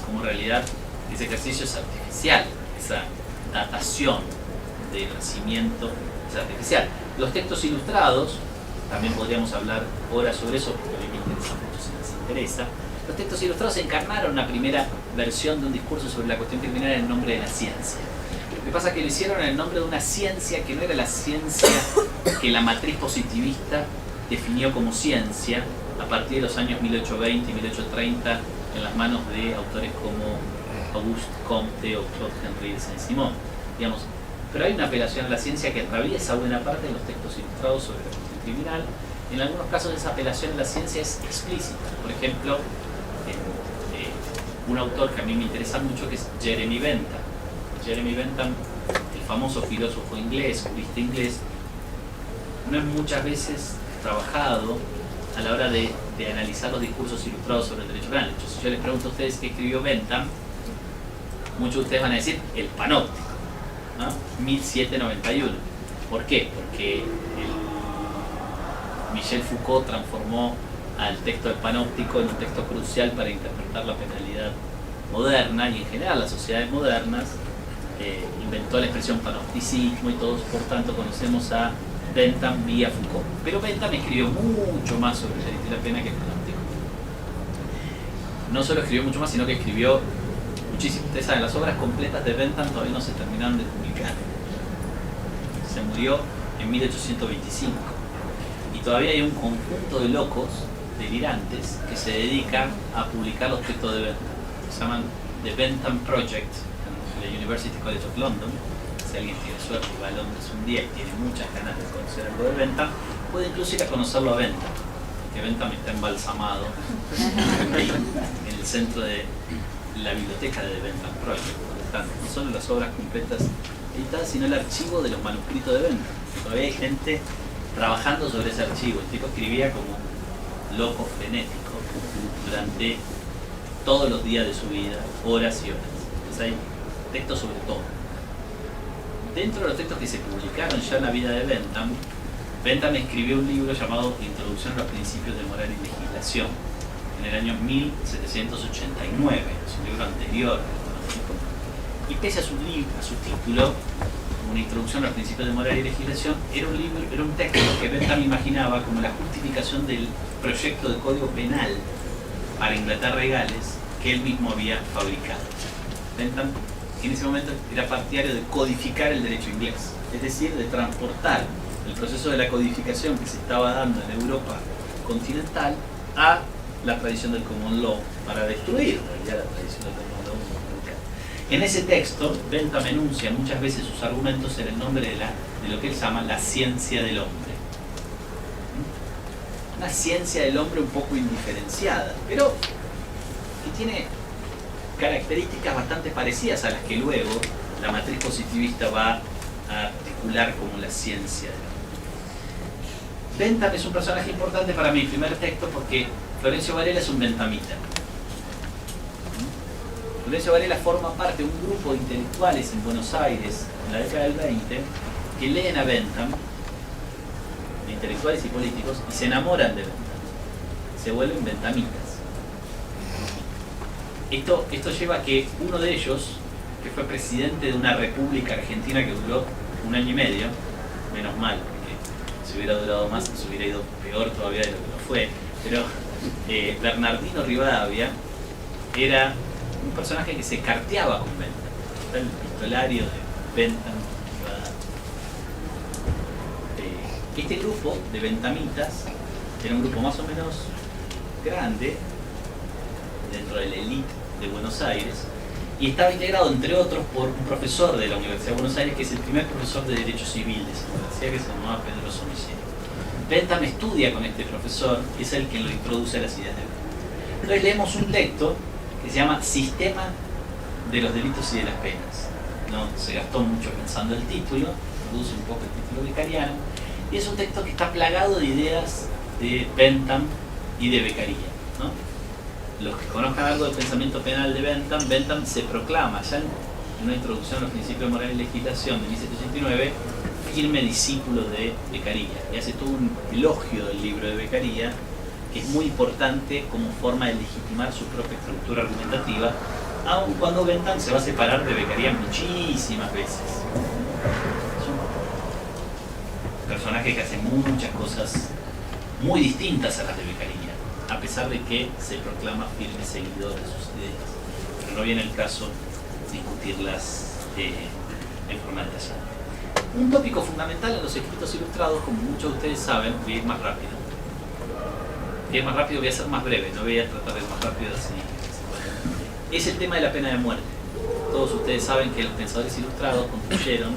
Como en realidad ese ejercicio es artificial, esa datación del nacimiento es artificial. Los textos ilustrados, también podríamos hablar horas sobre eso, porque a mí me interesa mucho si les interesa. Los textos ilustrados encarnaron una primera versión de un discurso sobre la cuestión criminal en el nombre de la ciencia. Lo que pasa es que lo hicieron en el nombre de una ciencia que no era la ciencia que la matriz positivista definió como ciencia a partir de los años 1820 y 1830 en las manos de autores como Auguste Comte o Claude Henry de Saint-Simon. Digamos, pero hay una apelación a la ciencia que atraviesa buena parte de los textos ilustrados sobre la cuestión criminal. En algunos casos esa apelación a la ciencia es explícita. Por ejemplo, un autor que a mí me interesa mucho que es Jeremy Bentham. Jeremy Bentham, el famoso filósofo inglés, jurista inglés, no es muchas veces trabajado a la hora de analizar los discursos ilustrados sobre el derecho penal. De hecho, si yo les pregunto a ustedes qué escribió Bentham, muchos de ustedes van a decir el Panóptico, ¿no? 1791. ¿Por qué? Porque Michel Foucault transformó al texto del Panóptico en un texto crucial para interpretar la penalidad moderna y en general las sociedades modernas. Inventó la expresión panopticismo y todos por tanto conocemos a Bentham vía Foucault. Pero Bentham escribió mucho más sobre el delito y la pena que el Panóptico. No solo escribió mucho más, sino que escribió muchísimo. Ustedes saben, las obras completas de Bentham todavía no se terminaron de publicar. Se murió en 1825. Y todavía hay un conjunto de locos, delirantes, que se dedican a publicar los textos de Bentham. Se llaman The Bentham Project en la University College of London. Si alguien tiene suerte y va a Londres un día y tiene muchas ganas de conocer algo de Bentham, puede incluso ir a conocerlo a Bentham, que Bentham está embalsamado en el centro de la biblioteca de The Bentham Project, donde están no solo las obras completas editadas, sino el archivo de los manuscritos de Bentham. Todavía hay gente trabajando sobre ese archivo. El tipo escribía como loco frenético durante todos los días de su vida, horas y horas. Entonces hay textos sobre todo. Dentro de los textos que se publicaron ya en la vida de Bentham, Bentham escribió un libro llamado Introducción a los principios de moral y legislación en el año 1789, es un libro anterior. Y pese a su título, una introducción a los principios de moral y legislación, era un texto que Bentham imaginaba como la justificación del proyecto de código penal para Inglaterra y Gales que él mismo había fabricado. Bentham en ese momento era partidario de codificar el derecho inglés, es decir, de transportar el proceso de la codificación que se estaba dando en Europa continental a la tradición del common law para destruir en realidad la tradición del common law americana. En ese texto, Bentham enuncia muchas veces sus argumentos en el nombre de lo que él llama la ciencia del hombre. Una ciencia del hombre un poco indiferenciada, pero que tiene características bastante parecidas a las que luego la matriz positivista va a articular como la ciencia del hombre. Bentham es un personaje importante para mi primer texto porque Florencio Varela es un benthamita. Florencio Varela forma parte de un grupo de intelectuales en Buenos Aires en la década del 20 que leen a Bentham, de intelectuales y políticos, y se enamoran de Bentham, se vuelven benthamitas. Esto lleva a que uno de ellos, que fue presidente de una república argentina que duró 1 año y medio, menos mal, porque si hubiera durado más se hubiera ido peor todavía de lo que lo fue, pero Bernardino Rivadavia era un personaje que se carteaba con Bentham, el pistolario de Bentham Rivadavia. Este grupo de benthamitas era un grupo más o menos grande dentro de la élite de Buenos Aires y estaba integrado entre otros por un profesor de la Universidad de Buenos Aires que es el primer profesor de Derecho Civil de esa universidad, que se llamaba Pedro Sommicheri. Bentham estudia con este profesor, que es el que lo introduce a las ideas de Bentham. Entonces leemos un texto que se llama Sistema de los delitos y de las penas. No se gastó mucho pensando el título, produce un poco el título becariano, y es un texto que está plagado de ideas de Bentham y de Beccaria, ¿no? Los que conozcan algo del pensamiento penal de Bentham, Bentham se proclama ya en una introducción a los principios de moral y legislación de 1789 firme discípulo de Beccaria y hace todo un elogio del libro de Beccaria, que es muy importante como forma de legitimar su propia estructura argumentativa, aun cuando Bentham se va a separar de Beccaria muchísimas veces. Es un personaje que hace muchas cosas muy distintas a las de Beccaria, a pesar de que se proclama firme seguidor de sus ideas. Pero no viene el caso discutirlas en forma detallada. Un tópico fundamental en los escritos ilustrados, como muchos de ustedes saben, voy a ir más rápido. Voy a ser más breve, no voy a tratar de ir más rápido así. Es el tema de la pena de muerte. Todos ustedes saben que los pensadores ilustrados construyeron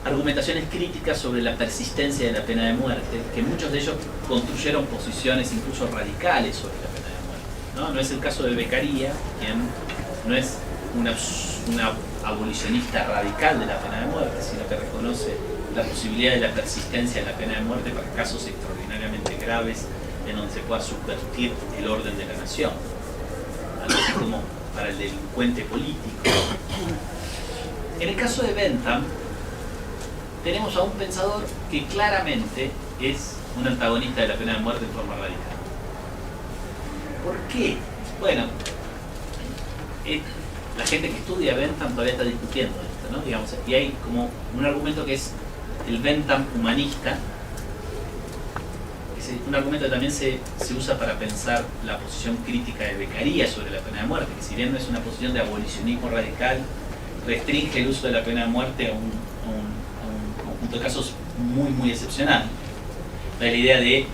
argumentaciones críticas sobre la persistencia de la pena de muerte, que muchos de ellos construyeron posiciones incluso radicales sobre la pena de muerte. No es el caso de Beccaria, quien no es una abolicionista radical de la pena de muerte, sino que reconoce la posibilidad de la persistencia de la pena de muerte para casos extraordinariamente graves en donde se pueda subvertir el orden de la nación, algo así como para el delincuente político. En el caso de Bentham, tenemos a un pensador que claramente es un antagonista de la pena de muerte en forma radical. ¿Por qué? Bueno, la gente que estudia Bentham todavía está discutiendo esto, ¿no? Digamos, y hay como un argumento que es el Bentham humanista, que es un argumento que también se usa para pensar la posición crítica de Beccaria sobre la pena de muerte, que si bien no es una posición de abolicionismo radical, restringe el uso de la pena de muerte a un conjunto de casos muy excepcional. La idea de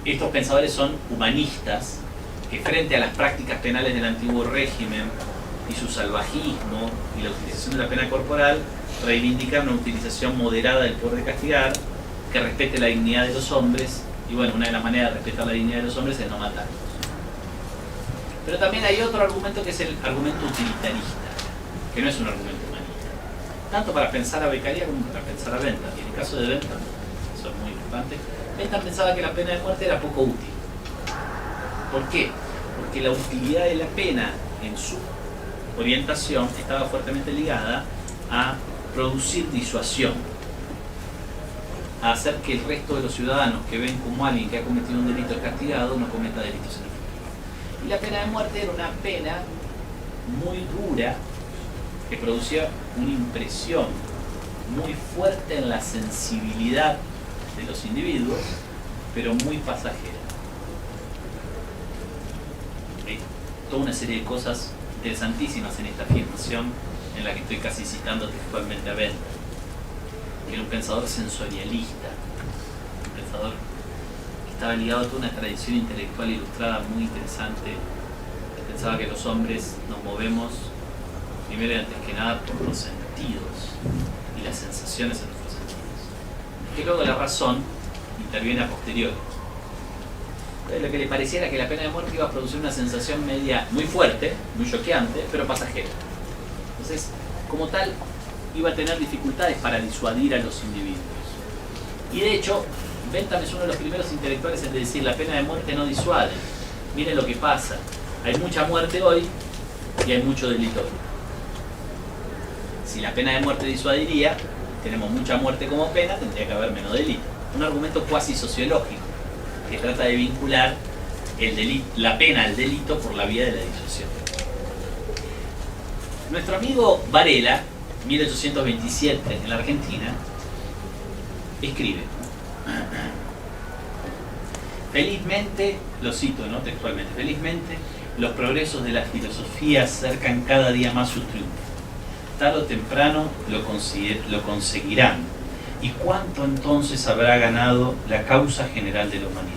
estos pensadores son humanistas que frente a las prácticas penales del antiguo régimen y su salvajismo y la utilización de la pena corporal, reivindican una utilización moderada del poder de castigar que respete la dignidad de los hombres, y bueno, una de las maneras de respetar la dignidad de los hombres es no matarlos. Pero también hay otro argumento que es el argumento utilitarista, que no es un argumento humanista, tanto para pensar a Beccaria como para pensar a Bentham. Y en el caso de Bentham, eso es muy importante, Bentham pensaba que la pena de muerte era poco útil. ¿Por qué? Porque la utilidad de la pena en su orientación estaba fuertemente ligada a producir disuasión, a hacer que el resto de los ciudadanos que ven como alguien que ha cometido un delito es castigado no cometa delitos en el futuro. Y la pena de muerte era una pena muy dura que producía una impresión muy fuerte en la sensibilidad de los individuos, pero muy pasajera. Hay toda una serie de cosas interesantísimas en esta afirmación, en la que estoy casi citando textualmente a Bentham, que era un pensador sensorialista, un pensador que estaba ligado a toda una tradición intelectual ilustrada muy interesante, que pensaba que los hombres nos movemos primero y antes que nada por los sentidos y las sensaciones en nuestros sentidos, que luego la razón interviene a posteriori. Lo que le pareciera que la pena de muerte iba a producir una sensación media muy fuerte, muy choqueante, pero pasajera. Entonces, como tal, iba a tener dificultades para disuadir a los individuos. Y de hecho, Bentham es uno de los primeros intelectuales en decir la pena de muerte no disuade. Miren lo que pasa. Hay mucha muerte hoy y hay mucho delito hoy. Si la pena de muerte disuadiría, tenemos mucha muerte como pena, tendría que haber menos delito. Un argumento cuasi sociológico que trata de vincular la pena al delito por la vía de la disuasión. Nuestro amigo Varela, 1827, en la Argentina, escribe: felizmente, lo cito, ¿no?, textualmente, felizmente los progresos de la filosofía acercan cada día más su triunfo. Tarde o temprano lo conseguirán. ¿Y cuánto entonces habrá ganado la causa general de la humanidad?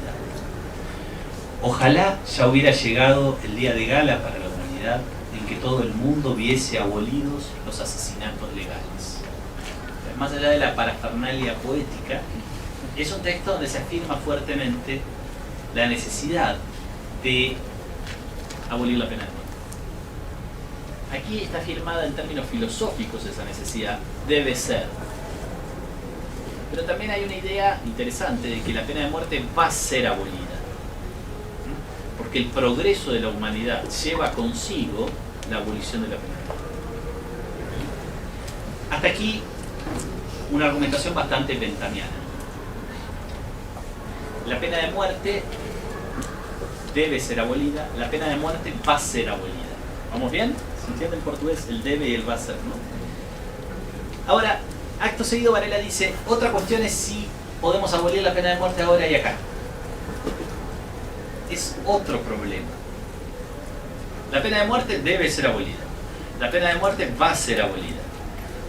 Ojalá ya hubiera llegado el día de gala para la humanidad en que todo el mundo viese abolidos los asesinatos legales. Más allá de la parafernalia poética, es un texto donde se afirma fuertemente la necesidad de abolir la pena de muerte. Aquí está afirmada en términos filosóficos esa necesidad, debe ser. Pero también hay una idea interesante de que la pena de muerte va a ser abolida, porque el progreso de la humanidad lleva consigo la abolición de la pena de muerte. Hasta aquí una argumentación bastante ventamiana. La pena de muerte debe ser abolida, la pena de muerte va a ser abolida. ¿Vamos bien? ¿Se entiende en portugués el debe y el va a ser, no? Ahora, acto seguido Varela dice, otra cuestión es si podemos abolir la pena de muerte ahora y acá. Es otro problema. La pena de muerte debe ser abolida. La pena de muerte va a ser abolida.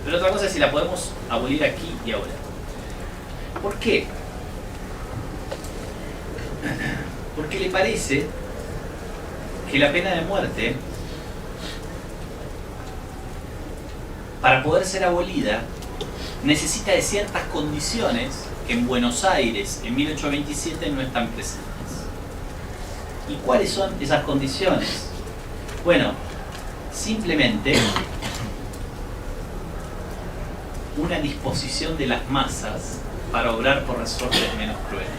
Pero otra cosa es si la podemos abolir aquí y ahora. ¿Por qué? Porque le parece que la pena de muerte, para poder ser abolida, necesita de ciertas condiciones que en Buenos Aires, en 1827, no están presentes. ¿Y cuáles son esas condiciones? Bueno, simplemente una disposición de las masas para obrar por resortes menos crueles.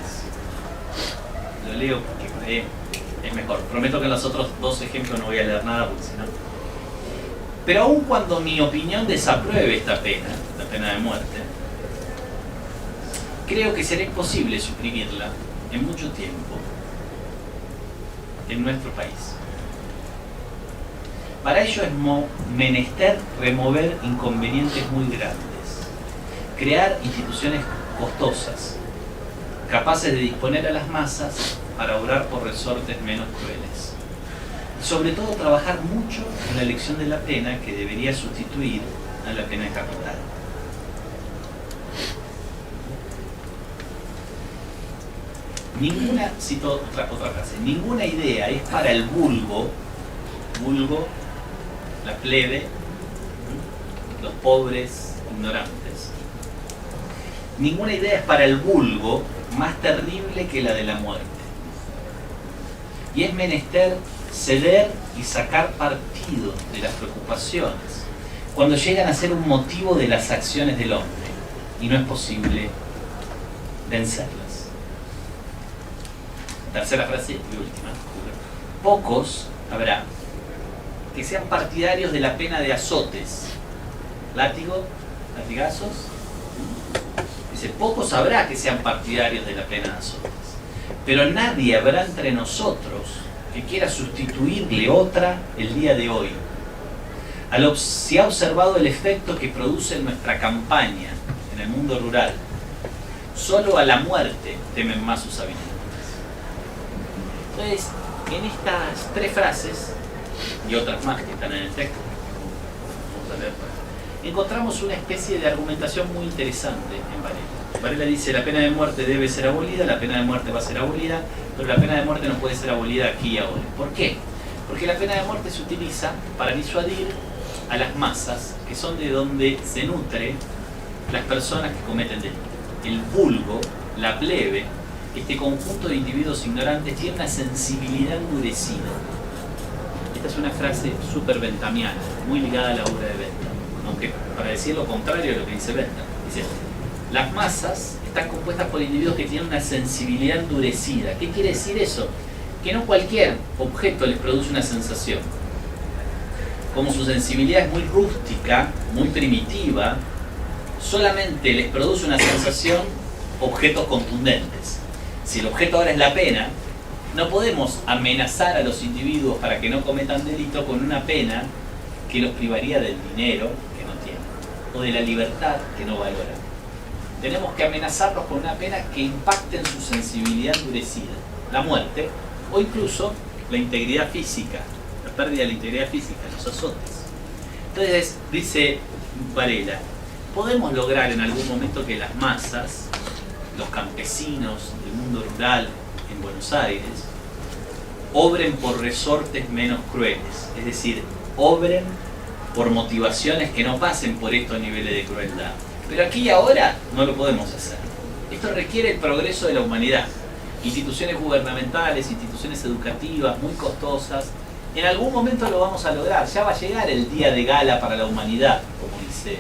Lo leo porque es mejor. Prometo que en los otros dos ejemplos no voy a leer nada porque si no... Pero aun cuando mi opinión desapruebe esta pena, la pena de muerte, creo que será imposible suprimirla en mucho tiempo en nuestro país. Para ello es menester remover inconvenientes muy grandes, crear instituciones costosas, capaces de disponer a las masas para obrar por resortes menos crueles. Y sobre todo trabajar mucho en la elección de la pena que debería sustituir a la pena capital. Ninguna, cito otra frase, ninguna idea es para el vulgo, la plebe, los pobres ignorantes. Ninguna idea es para el vulgo más terrible que la de la muerte. Y es menester ceder y sacar partido de las preocupaciones cuando llegan a ser un motivo de las acciones del hombre y no es posible vencerlas. Tercera frase y última. Pocos habrá que sean partidarios de la pena de azotes. Latigazos. Dice, pocos habrá que sean partidarios de la pena de azotes. Pero nadie habrá entre nosotros que quiera sustituirle otra el día de hoy. Se ha observado el efecto que produce en nuestra campaña, en el mundo rural. Solo a la muerte temen más sus habitantes. Entonces, en estas tres frases, y otras más que están en el texto, vamos a leer, encontramos una especie de argumentación muy interesante en Varela. Varela dice, la pena de muerte debe ser abolida, la pena de muerte va a ser abolida, pero la pena de muerte no puede ser abolida aquí y ahora. ¿Por qué? Porque la pena de muerte se utiliza para disuadir a las masas, que son de donde se nutre las personas que cometen delitos. El vulgo, la plebe, este conjunto de individuos ignorantes tiene una sensibilidad endurecida. Esta es una frase súper ventamiana, muy ligada a la obra de Bentham, aunque para decir lo contrario de lo que dice Bentham. Dice, las masas están compuestas por individuos que tienen una sensibilidad endurecida. ¿Qué quiere decir eso? Que no cualquier objeto les produce una sensación. Como su sensibilidad es muy rústica, muy primitiva, solamente les produce una sensación objetos contundentes. Si el objeto ahora es la pena, no podemos amenazar a los individuos para que no cometan delito con una pena que los privaría del dinero que no tienen o de la libertad que no valoran. Tenemos que amenazarlos con una pena que impacte en su sensibilidad endurecida, la muerte o incluso la integridad física, la pérdida de la integridad física, los azotes. Entonces, dice Varela, podemos lograr en algún momento que las masas, los campesinos del mundo rural en Buenos Aires, obren por resortes menos crueles, es decir, obren por motivaciones que no pasen por estos niveles de crueldad. Pero aquí y ahora no lo podemos hacer. Esto requiere el progreso de la humanidad. Instituciones gubernamentales, instituciones educativas muy costosas. En algún momento lo vamos a lograr. Ya va a llegar el día de gala para la humanidad, como dice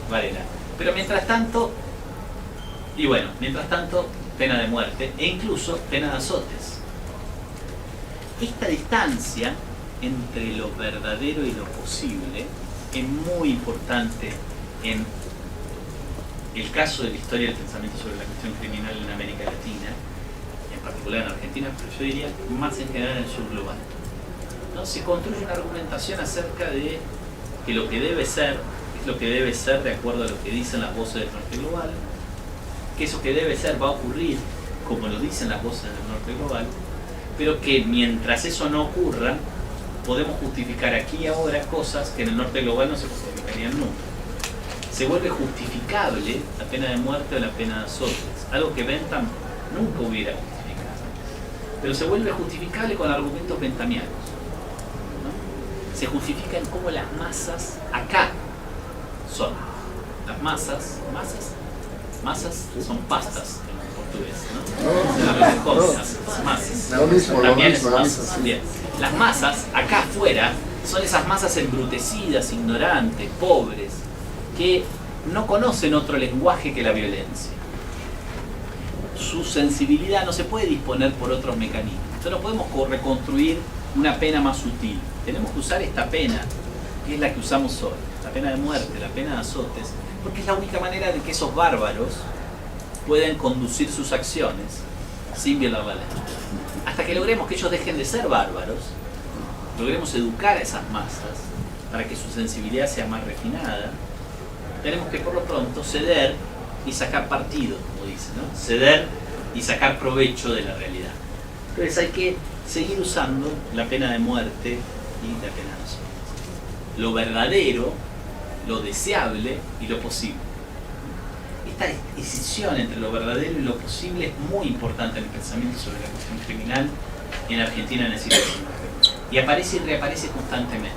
Varela. Pero mientras tanto, pena de muerte e incluso pena de azotes. Esta distancia entre lo verdadero y lo posible es muy importante en el caso de la historia del pensamiento sobre la cuestión criminal en América Latina, en particular en Argentina, pero yo diría más en general en el sur global. ¿No? Se construye una argumentación acerca de que lo que debe ser es lo que debe ser de acuerdo a lo que dicen las voces del norte global, que eso que debe ser va a ocurrir como lo dicen las voces del norte global, pero que mientras eso no ocurra, podemos justificar aquí y ahora cosas que en el norte global no se justificarían nunca. Se vuelve justificable la pena de muerte o la pena de azotes, algo que Bentham nunca hubiera justificado. Pero se vuelve justificable con argumentos benthamianos, ¿no? Se justifica en cómo las masas acá son. Las masas son pastas en portugués, ¿no? Las masas. Lo mismo, También lo mismo. bien. Las masas acá afuera son esas masas embrutecidas, ignorantes, pobres, que no conocen otro lenguaje que la violencia. Su sensibilidad no se puede disponer por otros mecanismos. Entonces no podemos reconstruir una pena más sutil. Tenemos que usar esta pena, que es la que usamos hoy, la pena de muerte, la pena de azotes, porque es la única manera de que esos bárbaros puedan conducir sus acciones sin violar la ley. Hasta que logremos que ellos dejen de ser bárbaros, logremos educar a esas masas para que su sensibilidad sea más refinada, tenemos que por lo pronto ceder y sacar partido, como dicen, ¿no? Ceder y sacar provecho de la realidad. Entonces hay que seguir usando la pena de muerte y la pena de azotes. Lo verdadero, lo deseable y lo posible. Esta decisión entre lo verdadero y lo posible es muy importante en el pensamiento sobre la cuestión criminal en Argentina en el siglo XIX. Y aparece y reaparece constantemente.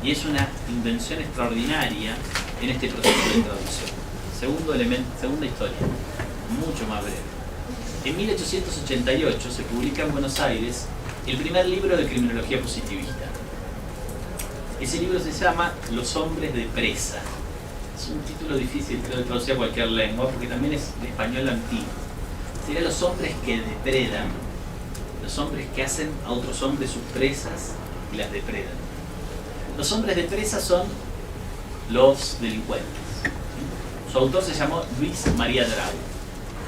Y es una invención extraordinaria en este proceso de traducción. Segunda historia, mucho más breve. En 1888 se publica en Buenos Aires el primer libro de criminología positivista. Ese libro se llama Los hombres de presa. Es un título difícil, creo, de traducir a cualquier lengua, porque también es de español antiguo. Sería los hombres que depredan, los hombres que hacen a otros hombres sus presas y las depredan. Los hombres de presa son los delincuentes. Su autor se llamó Luis María Drago.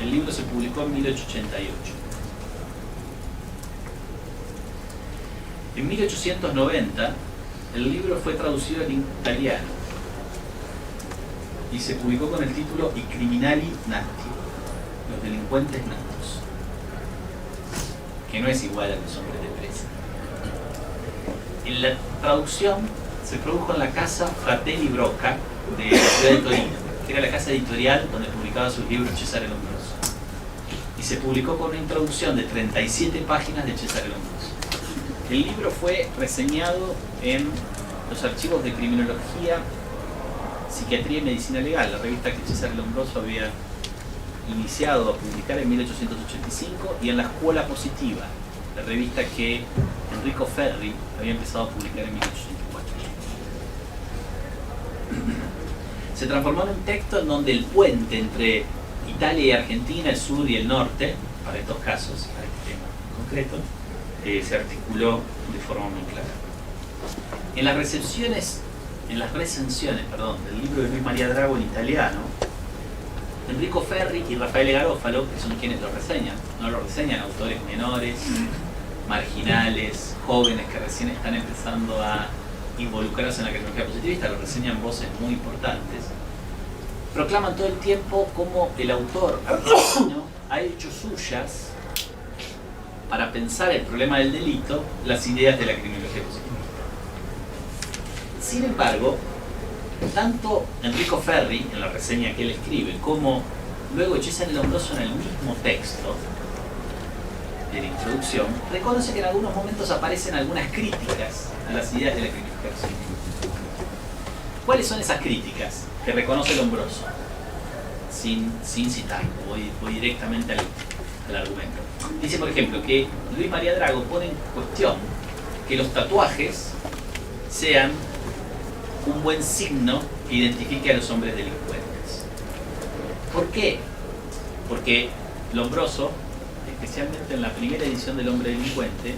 El libro se publicó en 1888. En 1890, el libro fue traducido al italiano y se publicó con el título I criminali nati, los delincuentes natos, que no es igual a los hombres de presa. En la traducción se produjo en la casa Fratelli Brocca de la ciudad de Torino, que era la casa editorial donde publicaba sus libros Cesare Lombroso. Y se publicó con una introducción de 37 páginas de Cesare Lombroso. El libro fue reseñado en los archivos de criminología, psiquiatría y medicina legal, la revista que Cesare Lombroso había iniciado a publicar en 1885, y en la Escuela Positiva, la revista que Enrico Ferri había empezado a publicar en 1804. Se transformó en un texto en donde el puente entre Italia y Argentina, el sur y el norte, para estos casos, para este tema concreto, se articuló de forma muy clara. En las recensiones del libro de Luis María Drago en italiano, Enrico Ferri y Raffaele Garofalo, que son quienes lo reseñan, no lo reseñan autores menores, marginales, jóvenes que recién están empezando a involucrarse en la criminología positivista, lo reseñan voces muy importantes, proclaman todo el tiempo cómo el autor argentino ha hecho suyas, para pensar el problema del delito, las ideas de la criminología positivista. Sin embargo, tanto Enrico Ferri, en la reseña que él escribe, como luego Cesare Lombroso en el mismo texto de la introducción, reconoce que en algunos momentos aparecen algunas críticas a las ideas de la criminología positivista. ¿Cuáles son esas críticas que reconoce Lombroso? Sin citar, voy directamente al argumento. Dice, por ejemplo, que Luis María Drago pone en cuestión que los tatuajes sean un buen signo que identifique a los hombres delincuentes. ¿Por qué? Porque Lombroso, especialmente en la primera edición del Hombre Delincuente,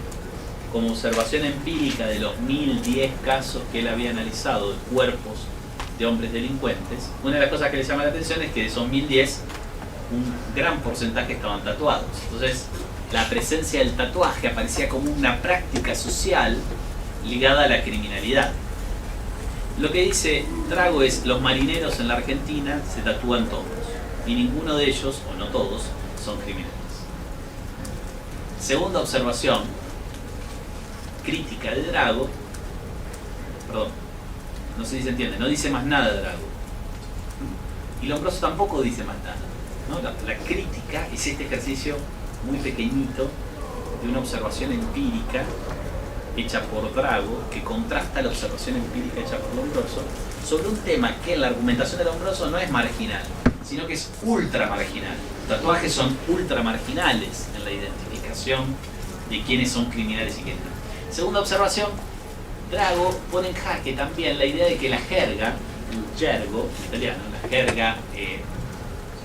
como observación empírica de los 1010 casos que él había analizado de cuerpos de hombres delincuentes, una de las cosas que les llama la atención es que de esos 1010, un gran porcentaje estaban tatuados. Entonces, la presencia del tatuaje aparecía como una práctica social ligada a la criminalidad. Lo que dice Drago es: los marineros en la Argentina se tatúan todos, y ninguno de ellos, o no todos, son criminales. Segunda observación crítica de Drago, perdón, no sé si se entiende, no dice más nada de Drago. Y Lombroso tampoco dice más nada, ¿no? La crítica es este ejercicio muy pequeñito de una observación empírica hecha por Drago, que contrasta la observación empírica hecha por Lombroso sobre un tema que en la argumentación de Lombroso no es marginal, sino que es ultra marginal. Los tatuajes son ultra marginales en la identificación de quiénes son criminales y quiénes no. Segunda observación, Drago pone en jaque también la idea de que la jerga, el jergo en italiano, la jerga,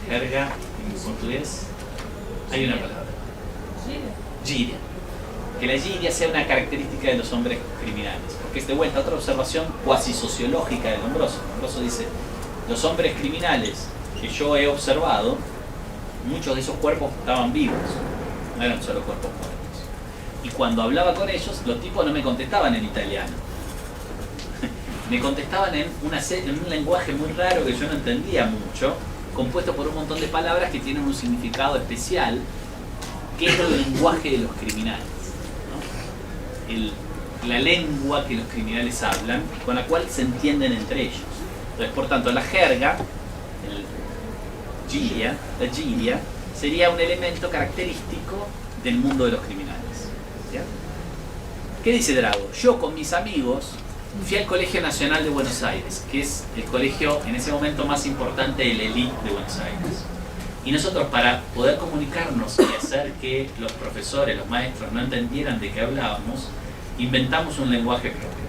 jerga en portugués, hay una palabra, giria, que la giria sea una característica de los hombres criminales, porque es de vuelta otra observación cuasi sociológica de Lombroso. Lombroso dice: los hombres criminales que yo he observado, muchos de esos cuerpos estaban vivos, no eran solo cuerpos muertos. Y cuando hablaba con ellos, los tipos no me contestaban en italiano. Me contestaban en un lenguaje muy raro que yo no entendía mucho, compuesto por un montón de palabras que tienen un significado especial, que es el lenguaje de los criminales, ¿no? La lengua que los criminales hablan, con la cual se entienden entre ellos. Entonces, por tanto, la jerga, la giria, sería un elemento característico del mundo de los criminales. ¿Ya? ¿Qué dice Drago? Yo con mis amigos fui al Colegio Nacional de Buenos Aires, que es el colegio en ese momento más importante de la élite de Buenos Aires. Y nosotros, para poder comunicarnos y hacer que los profesores, los maestros no entendieran de qué hablábamos, inventamos un lenguaje propio.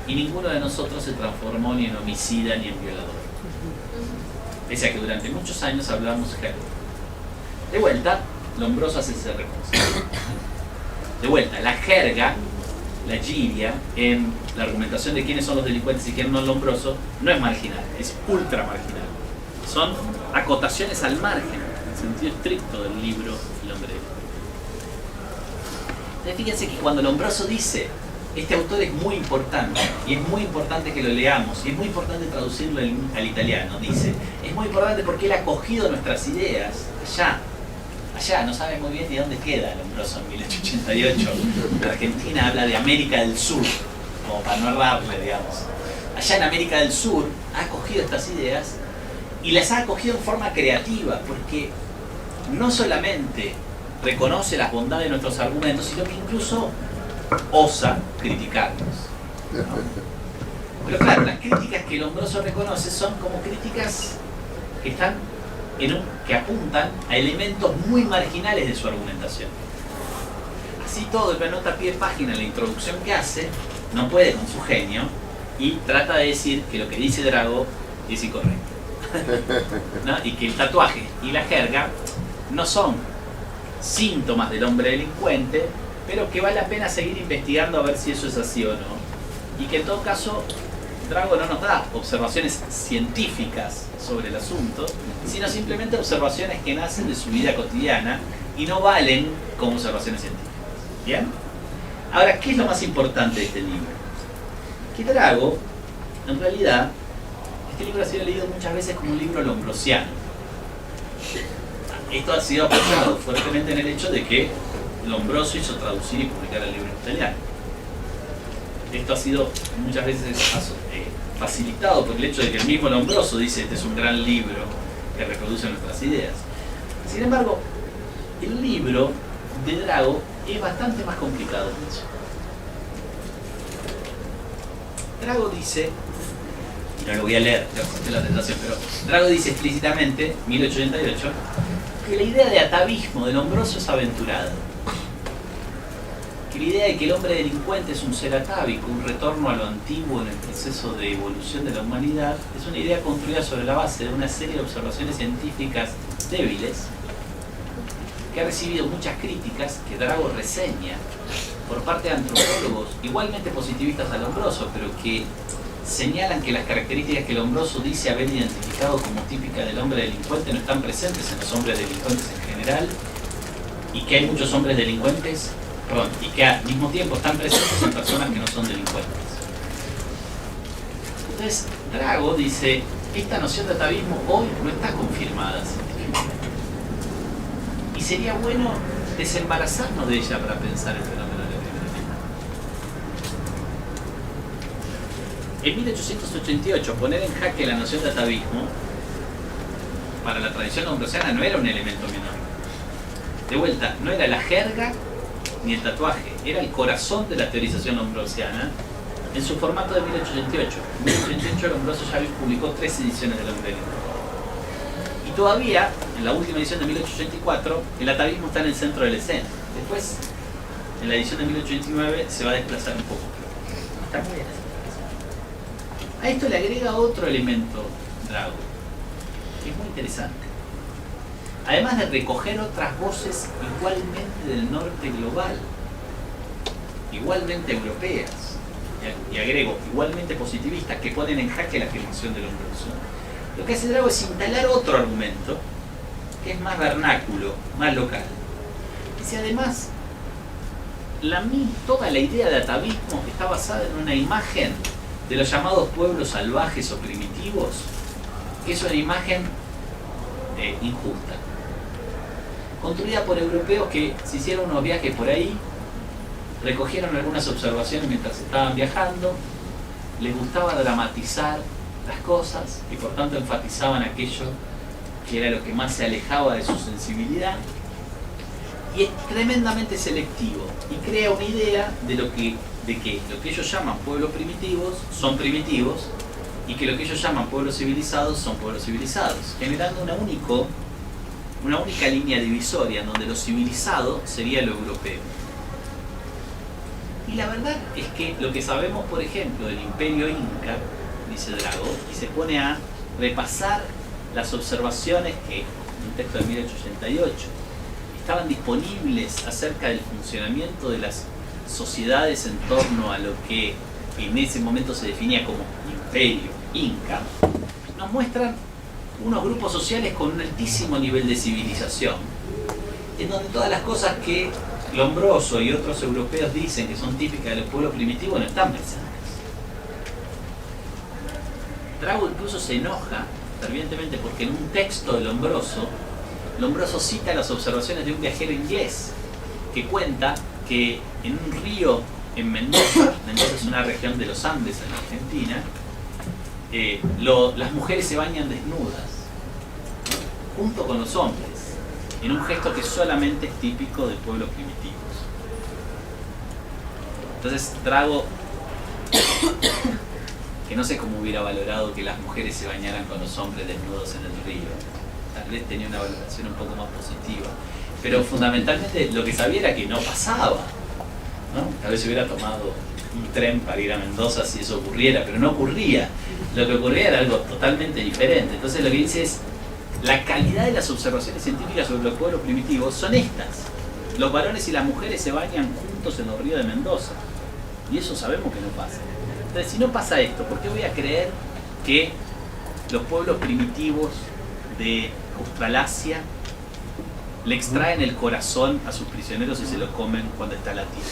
Y ninguno de nosotros se transformó ni en homicida ni en violador. Pese a que durante muchos años hablábamos jerga. De vuelta, Lombroso hace ese reconocimiento. De vuelta, la jerga, la giria, en la argumentación de quiénes son los delincuentes y quiénes no, Lombroso, no es marginal, es ultra marginal. Son acotaciones al margen, en el sentido estricto del libro El hombre. Entonces, fíjense que cuando Lombroso dice: este autor es muy importante, y es muy importante que lo leamos, y es muy importante traducirlo al italiano, dice: es muy importante porque él ha cogido nuestras ideas allá, no sabe muy bien de dónde queda Lombroso en 1888. La Argentina habla de América del Sur, como para no errarle, digamos. Allá en América del Sur ha cogido estas ideas y las ha cogido en forma creativa, porque no solamente reconoce las bondades de nuestros argumentos, sino que incluso osa criticarnos, ¿no? Pero claro, las críticas que Lombroso reconoce son como críticas que están que apuntan a elementos muy marginales de su argumentación. Así todo, él anota a pie de página en la introducción que hace, no puede con su genio, y trata de decir que lo que dice Drago es incorrecto. ¿No? Y que el tatuaje y la jerga no son síntomas del hombre delincuente, pero que vale la pena seguir investigando a ver si eso es así o no. Y que en todo caso, Drago no nos da observaciones científicas sobre el asunto, sino simplemente observaciones que nacen de su vida cotidiana y no valen como observaciones científicas. ¿Bien? Ahora, ¿qué es lo más importante de este libro? Que Drago, en realidad, este libro ha sido leído muchas veces como un libro lombrosiano. Esto ha sido apoyado fuertemente en el hecho de que Lombroso hizo traducir y publicar el libro en italiano. Esto ha sido muchas veces facilitado por el hecho de que el mismo Lombroso dice: este es un gran libro que reproduce nuestras ideas. Sin embargo, el libro de Drago es bastante más complicado que eso. Drago dice, no lo voy a leer, ya corté la tentación, pero Drago dice explícitamente, 1888, que la idea de atavismo de Lombroso es aventurada. Que la idea de que el hombre delincuente es un ser atávico, un retorno a lo antiguo en el proceso de evolución de la humanidad, es una idea construida sobre la base de una serie de observaciones científicas débiles, que ha recibido muchas críticas, que Drago reseña por parte de antropólogos igualmente positivistas a Lombroso, pero que señalan que las características que Lombroso dice haber identificado como típicas del hombre delincuente no están presentes en los hombres delincuentes en general, y que hay muchos hombres delincuentes, y que al mismo tiempo están presentes en personas que no son delincuentes. Entonces, Drago dice, esta noción de atavismo hoy no está confirmada científicamente. Y sería bueno desembarazarnos de ella para pensar el fenómeno de la primera etapa. En 1888, poner en jaque la noción de atavismo para la tradición lombrosiana no era un elemento menor. De vuelta, no era la jerga ni el tatuaje, era el corazón de la teorización lombrosiana en su formato de 1888. En 1888 Lombroso ya publicó 3 ediciones del hombre delincuente. Y todavía, en la última edición de 1884, el atavismo está en el centro de la escena. Después, en la edición de 1889, se va a desplazar un poco. Está muy bien. A esto le agrega otro elemento Drago, que es muy interesante. Además de recoger otras voces igualmente del norte global, igualmente europeas, y agrego, igualmente positivistas, que ponen en jaque la afirmación de Lombroso, lo que hace Drago es instalar otro argumento, que es más vernáculo, más local. Dice, además, toda la idea de atavismo está basada en una imagen de los llamados pueblos salvajes o primitivos, que es una imagen injusta, construida por europeos que se hicieron unos viajes por ahí, recogieron algunas observaciones mientras estaban viajando, les gustaba dramatizar las cosas y por tanto enfatizaban aquello que era lo que más se alejaba de su sensibilidad, y es tremendamente selectivo y crea una idea de que lo que ellos llaman pueblos primitivos son primitivos y que lo que ellos llaman pueblos civilizados son pueblos civilizados, generando una única línea divisoria en donde lo civilizado sería lo europeo. Y la verdad es que lo que sabemos, por ejemplo, del Imperio Inca, dice Drago, y se pone a repasar las observaciones que, en un texto de 1888, estaban disponibles acerca del funcionamiento de las sociedades en torno a lo que en ese momento se definía como Imperio Inca, nos muestran unos grupos sociales con un altísimo nivel de civilización, en donde todas las cosas que Lombroso y otros europeos dicen que son típicas del pueblo primitivo no están presentes. Drago incluso se enoja fervientemente porque en un texto de Lombroso cita las observaciones de un viajero inglés que cuenta que en un río en Mendoza es una región de los Andes en Argentina, las mujeres se bañan desnudas junto con los hombres, en un gesto que solamente es típico de pueblos primitivos. Entonces Drago, que no sé cómo hubiera valorado que las mujeres se bañaran con los hombres desnudos en el río, tal vez tenía una valoración un poco más positiva, pero fundamentalmente lo que sabía era que no pasaba, ¿no? Tal vez se hubiera tomado un tren para ir a Mendoza si eso ocurriera, pero no ocurría. Lo que ocurría era algo totalmente diferente. Entonces lo que dice es, la calidad de las observaciones científicas sobre los pueblos primitivos son estas. Los varones y las mujeres se bañan juntos en los ríos de Mendoza. Y eso sabemos que no pasa. Entonces, si no pasa esto, ¿por qué voy a creer que los pueblos primitivos de Australasia le extraen el corazón a sus prisioneros y se lo comen cuando está latiendo?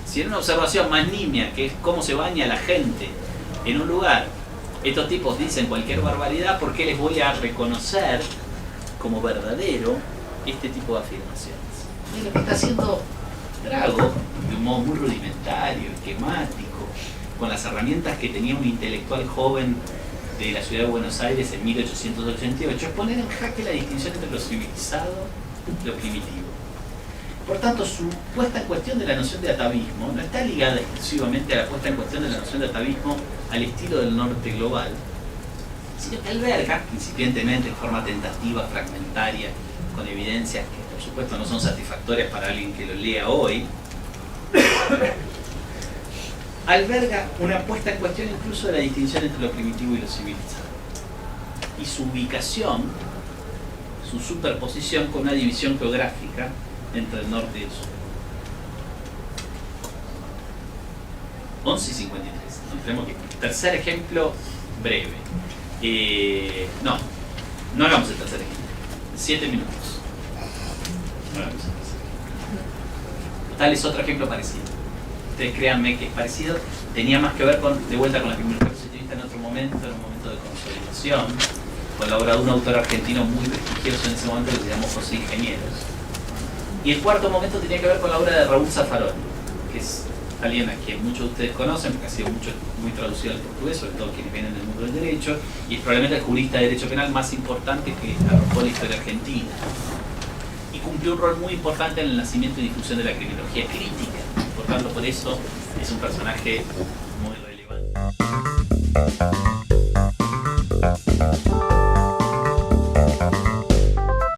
Si en una observación más nimia, que es cómo se baña la gente en un lugar, estos tipos dicen cualquier barbaridad, ¿por qué les voy a reconocer como verdadero este tipo de afirmaciones? Y lo que está haciendo Drago, de un modo muy rudimentario, esquemático, con las herramientas que tenía un intelectual joven de la ciudad de Buenos Aires en 1888, es poner en jaque la distinción entre lo civilizado y lo primitivo. Por tanto, su puesta en cuestión de la noción de atavismo no está ligada exclusivamente a la puesta en cuestión de la noción de atavismo al estilo del norte global, sino que alberga, incipientemente, en forma tentativa, fragmentaria, con evidencias que por supuesto no son satisfactorias para alguien que lo lea hoy, alberga una puesta en cuestión incluso de la distinción entre lo primitivo y lo civilizado, y su ubicación, su superposición con una división geográfica entre el norte y el sur. 11:53. Tenemos que... Tercer ejemplo breve. No hagamos el tercer ejemplo. 7 minutos. No hagamos el tercer ejemplo. Tal es otro ejemplo parecido. Ustedes créanme que es parecido. Tenía más que ver de vuelta con la tecnología positivista en otro momento, en un momento de consolidación, con la obra de un autor argentino muy prestigioso en ese momento que se llamó José Ingenieros. Y el cuarto momento tenía que ver con la obra de Raúl Zaffaroni, que es alguien a quien muchos de ustedes conocen, porque ha sido muy traducido al portugués, sobre todo quienes vienen del mundo del derecho, y es probablemente el jurista de derecho penal más importante que arrojó la historia argentina. Y cumplió un rol muy importante en el nacimiento y difusión de la criminología crítica. Por tanto, por eso es un personaje muy relevante.